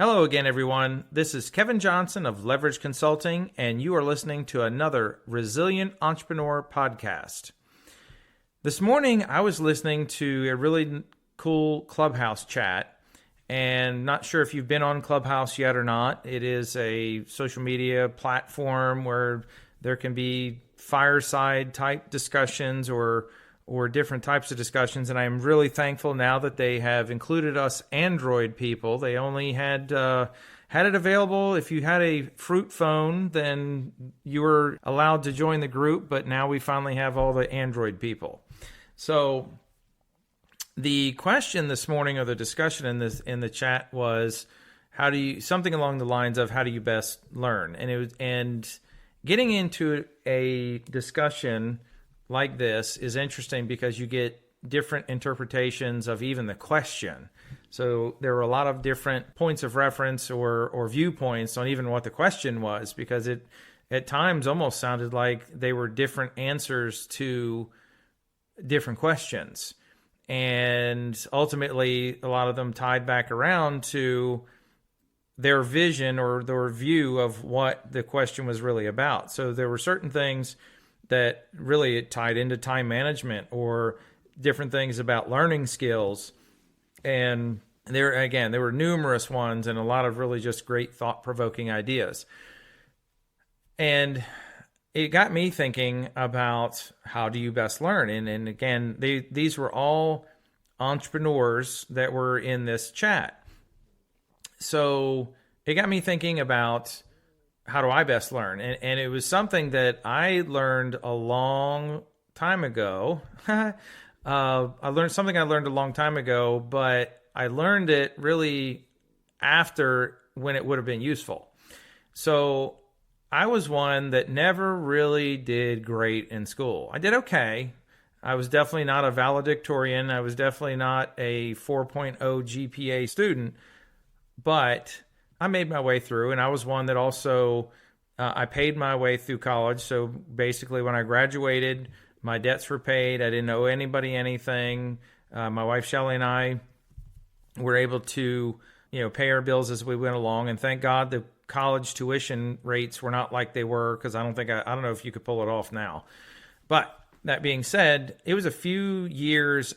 Hello again, everyone. This is Kevin Johnson of Leverage Consulting, and you are listening to another Resilient Entrepreneur podcast. This morning, I was listening to a really cool Clubhouse chat, and not sure if you've been on Clubhouse yet or not. It is a social media platform where there can be fireside type discussions or different types of discussions, and I'm really thankful now that they have included us Android people. They only had it available if you had a Fruit phone, then you were allowed to join the group, but now we finally have all the Android people. So the question this morning, or the discussion in the chat, was something along the lines of how do you best learn? And getting into a discussion like this is interesting because you get different interpretations of even the question. So there were a lot of different points of reference or viewpoints on even what the question was, because it at times almost sounded like they were different answers to different questions. And ultimately, a lot of them tied back around to their vision or their view of what the question was really about. So there were certain things that really tied into time management or different things about learning skills. And there were numerous ones and a lot of really just great thought-provoking ideas. And it got me thinking about how do you best learn? And again, these were all entrepreneurs that were in this chat. So it got me thinking about how do I best learn? And it was something that I learned a long time ago. I learned a long time ago, but I learned it really after when it would have been useful. So I was one that never really did great in school. I did okay. I was definitely not a valedictorian. I was definitely not a 4.0 GPA student, but I made my way through, and I was one that also, I paid my way through college. So basically when I graduated, my debts were paid. I didn't owe anybody anything. My wife Shelley and I were able to, pay our bills as we went along. And thank God the college tuition rates were not like they were, because I don't know if you could pull it off now. But that being said, it was a few years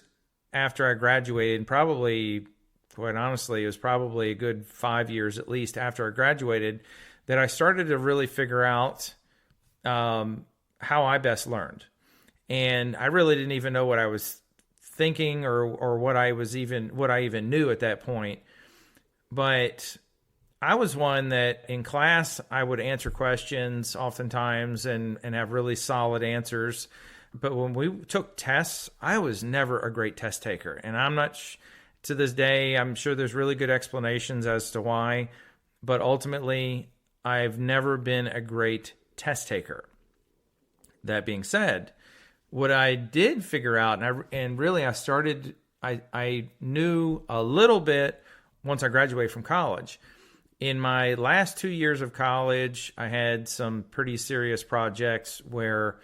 after I graduated, probably, quite honestly, it was probably a good 5 years at least after I graduated, that I started to really figure out how I best learned. And I really didn't even know what I was thinking or what I even knew at that point. But I was one that in class, I would answer questions oftentimes and have really solid answers. But when we took tests, I was never a great test taker. And I'm not to this day, I'm sure there's really good explanations as to why, but ultimately, I've never been a great test taker. That being said, what I did figure out, I knew a little bit once I graduated from college. In my last 2 years of college, I had some pretty serious projects where,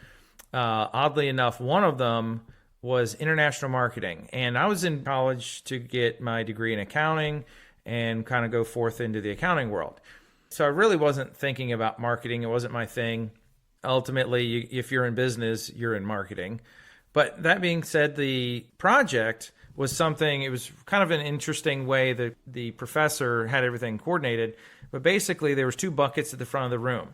oddly enough, one of them was international marketing. And I was in college to get my degree in accounting and kind of go forth into the accounting world. So I really wasn't thinking about marketing. It wasn't my thing. Ultimately, if you're in business, you're in marketing. But that being said, the project was something, it was kind of an interesting way that the professor had everything coordinated. But basically, there was 2 buckets at the front of the room.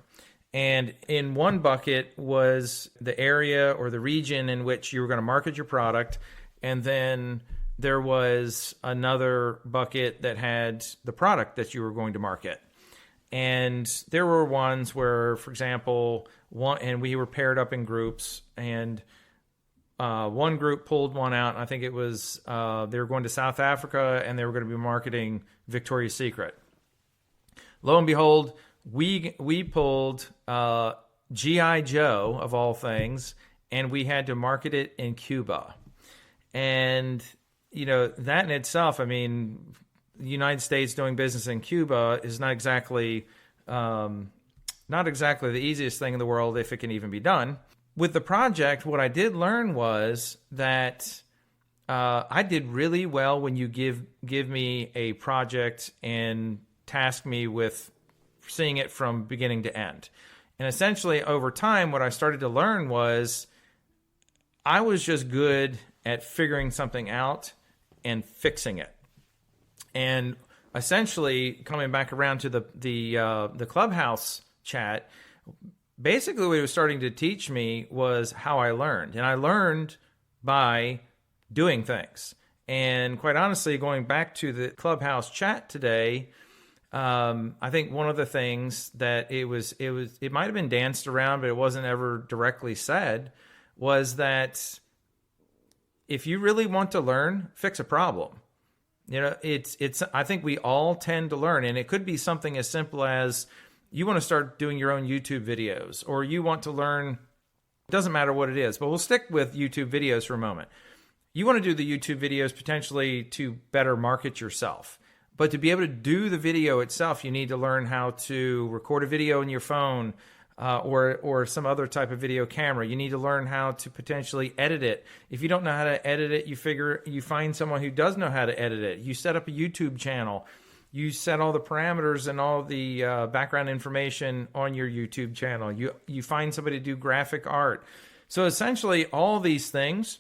And in one bucket was the area or the region in which you were going to market your product. And then there was another bucket that had the product that you were going to market. And there were ones where, for example, we were paired up in groups, and one group pulled one out. And I think it was they were going to South Africa and they were going to be marketing Victoria's Secret. Lo and behold, we pulled G.I. Joe, of all things, and we had to market it in Cuba. And, that in itself, I mean, the United States doing business in Cuba is not exactly the easiest thing in the world, if it can even be done. With the project, what I did learn was that I did really well when you give me a project and task me with seeing it from beginning to end. And essentially over time, what I started to learn was I was just good at figuring something out and fixing it. And essentially coming back around to the Clubhouse chat, basically what it was starting to teach me was how I learned. And I learned by doing things. And quite honestly, going back to the Clubhouse chat today, I think one of the things that it might have been danced around, but it wasn't ever directly said, was that if you really want to learn, fix a problem. You know, I think we all tend to learn, and it could be something as simple as you want to start doing your own YouTube videos, or you want to learn, it doesn't matter what it is, but we'll stick with YouTube videos for a moment. You want to do the YouTube videos potentially to better market yourself. But to be able to do the video itself, you need to learn how to record a video in your phone or some other type of video camera. You need to learn how to potentially edit it. If you don't know how to edit it, you find someone who does know how to edit it. You set up a YouTube channel. You set all the parameters and all the background information on your YouTube channel. You find somebody to do graphic art. So essentially, all these things,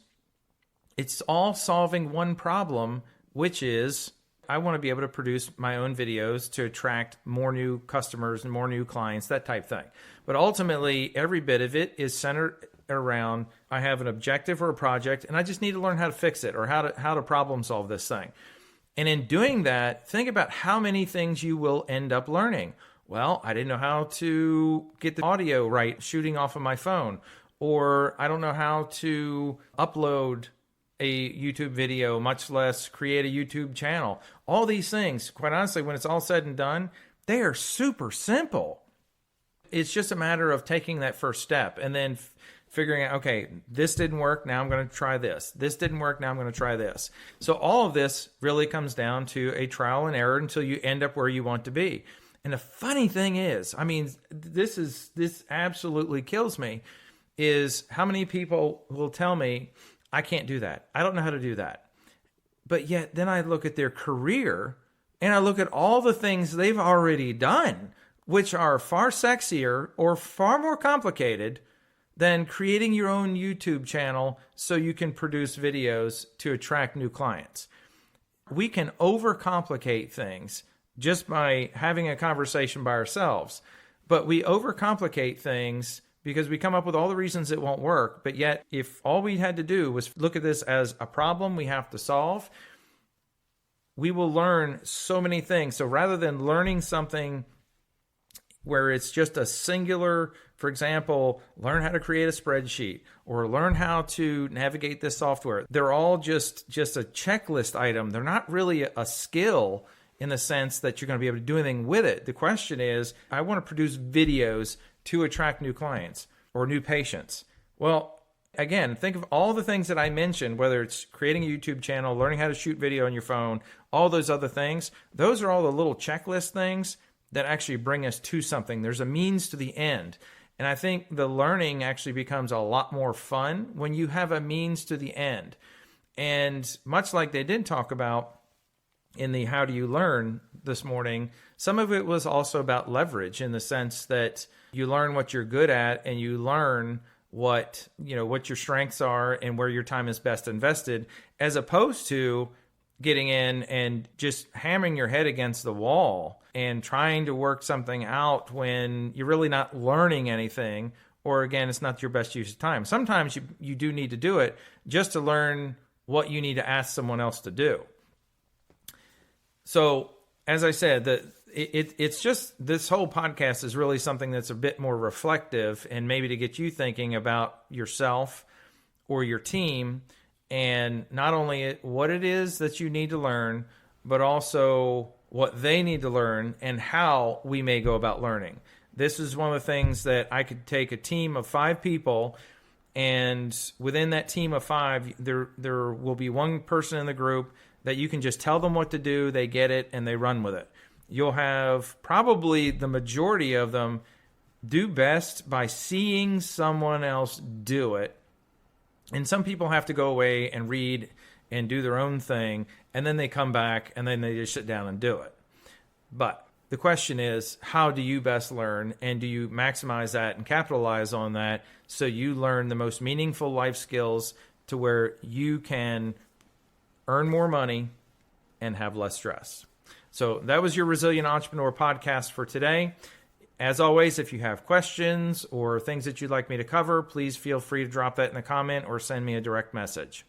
it's all solving one problem, which is I want to be able to produce my own videos to attract more new customers and more new clients, that type thing. But ultimately, every bit of it is centered around I have an objective or a project, and I just need to learn how to fix it or how to problem solve this thing. And in doing that, think about how many things you will end up learning. Well, I didn't know how to get the audio right shooting off of my phone, or I don't know how to upload a YouTube video, much less create a YouTube channel. All these things, quite honestly, when it's all said and done, they are super simple. It's just a matter of taking that first step and then figuring out, okay, this didn't work, now I'm going to try this. This didn't work, now I'm going to try this. So all of this really comes down to a trial and error until you end up where you want to be. And the funny thing is, I mean, this absolutely kills me, is how many people will tell me, I can't do that. I don't know how to do that. But yet then I look at their career and I look at all the things they've already done, which are far sexier or far more complicated than creating your own YouTube channel so you can produce videos to attract new clients. We can overcomplicate things just by having a conversation by ourselves, but we overcomplicate things because we come up with all the reasons it won't work. But yet, if all we had to do was look at this as a problem we have to solve, we will learn so many things. So rather than learning something where it's just a singular, for example, learn how to create a spreadsheet or learn how to navigate this software, they're all just a checklist item. They're not really a skill in the sense that you're going to be able to do anything with it. The question is, I want to produce videos to attract new clients or new patients. Well, again, think of all the things that I mentioned, whether it's creating a YouTube channel, learning how to shoot video on your phone, all those other things. Those are all the little checklist things that actually bring us to something. There's a means to the end. And I think the learning actually becomes a lot more fun when you have a means to the end. And much like they did talk about in the How Do You Learn this morning, some of it was also about leverage in the sense that you learn what you're good at and you learn what your strengths are and where your time is best invested, as opposed to getting in and just hammering your head against the wall and trying to work something out when you're really not learning anything, or again, it's not your best use of time. Sometimes you do need to do it just to learn what you need to ask someone else to do. So, as I said, it's just, this whole podcast is really something that's a bit more reflective and maybe to get you thinking about yourself or your team, and not only what it is that you need to learn, but also what they need to learn and how we may go about learning. This is one of the things that I could take a team of 5 people, and within that team of 5, there will be one person in the group that you can just tell them what to do, they get it, and they run with it. You'll have probably the majority of them do best by seeing someone else do it. And some people have to go away and read and do their own thing, and then they come back, and then they just sit down and do it. But The question is, how do you best learn, and do you maximize that and capitalize on that so you learn the most meaningful life skills to where you can earn more money and have less stress? So that was your Resilient Entrepreneur podcast for today. As always, if you have questions or things that you'd like me to cover, please feel free to drop that in the comment or send me a direct message.